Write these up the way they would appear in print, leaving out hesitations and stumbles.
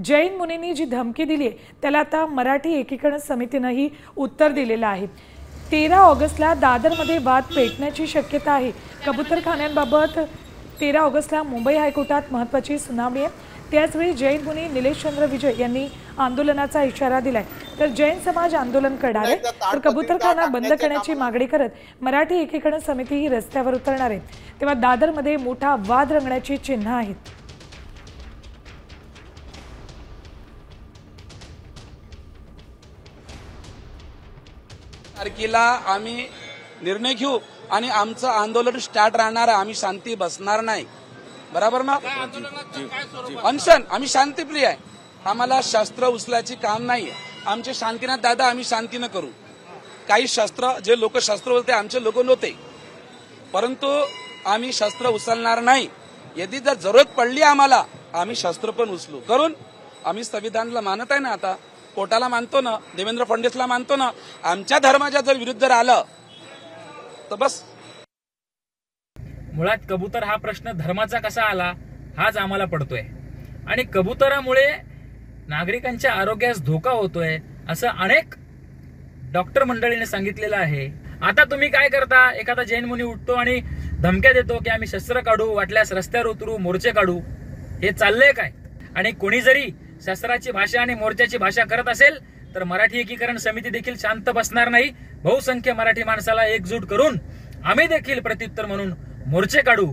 जैन मुनींनी जी धमकी दिली आहे त्याला आता मराठी एकीकरण समितीनेही उत्तर दिलेलं आहे। 13 ऑगस्टला दादरमध्ये वाद पेटण्याची शक्यता आहे। कबूतरखान्यांबाबत 13 ऑगस्टला मुंबई हायकोर्टात महत्त्वाची सुनावणी आहे। त्याचवेळी जैन मुनी निलेश चंद्र विजय यांनी आंदोलनाचा इशारा दिलाय। तर जैन समाज आंदोलन करणार आहे, तर कबूतरखाना बंद करण्याची मागणी करत मराठी एकीकरण समिती ही रस्त्यावर उतरणार आहे। तेव्हा दादरमध्ये मोठा वाद रंगण्याची चिन्ह आहेत। तारखेला आम्ही निर्णय घेऊ आणि आमचं आंदोलन स्टार्ट राहणार आहे। आम्ही शांती बसणार नाही, बरोबर ना? अनशन आम्ही शांतीप्रिय आहे, आम्हाला शस्त्र उचलायची काम नाही। आमचे शांतीनाथ दादा आम्ही शांतीनं करू। काही शस्त्र जे लोक शस्त्र बोलते आमचे लोक नव्हते, परंतु आम्ही शस्त्र उचलणार नाही। यदि जर जरूरत पडली आम्हाला आम्ही शस्त्र पण उचलू करून। आम्ही संविधानाला मानत आहे ना, आता कोर्टाला मानतो ना, देवेंद्र फडणवीसला मानतो ना। आमच्या धर्माच्या जर विरुद्ध आलं तर बस। मुळात कबूतर हा प्रश्न धर्माचा कसा आला हाच आम्हाला पडतोय आणि कबुतरामुळे नागरिकांच्या आरोग्यास धोका होतोय असं अनेक डॉक्टर मंडळीने सांगितलेलं आहे। आता तुम्ही काय करता? एखादा जैन मुनी उठतो आणि धमक्या देतो की आम्ही शस्त्र काढू, वाटल्यास रस्त्यावर उतरू, मोर्चे काढू। हे चाललंय काय? आणि कोणी जरी शस्त्राची भाषा आणि मोर्चाची भाषा करत असेल तर मराठी एकीकरण समिती देखील शांत बसणार नाही। बहुसंख्य मराठी माणसाला एकजूट करून आम्ही देखील प्रत्युत्तर म्हणून मोर्चे काढू।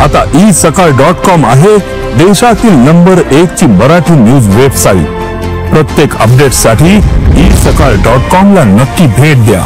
आता isakal.com आहे देशातील नंबर 1 ची मराठी न्यूज वेबसाईट। प्रत्येक अपडेटसाठी isakal.com ला नक्की भेट द्या।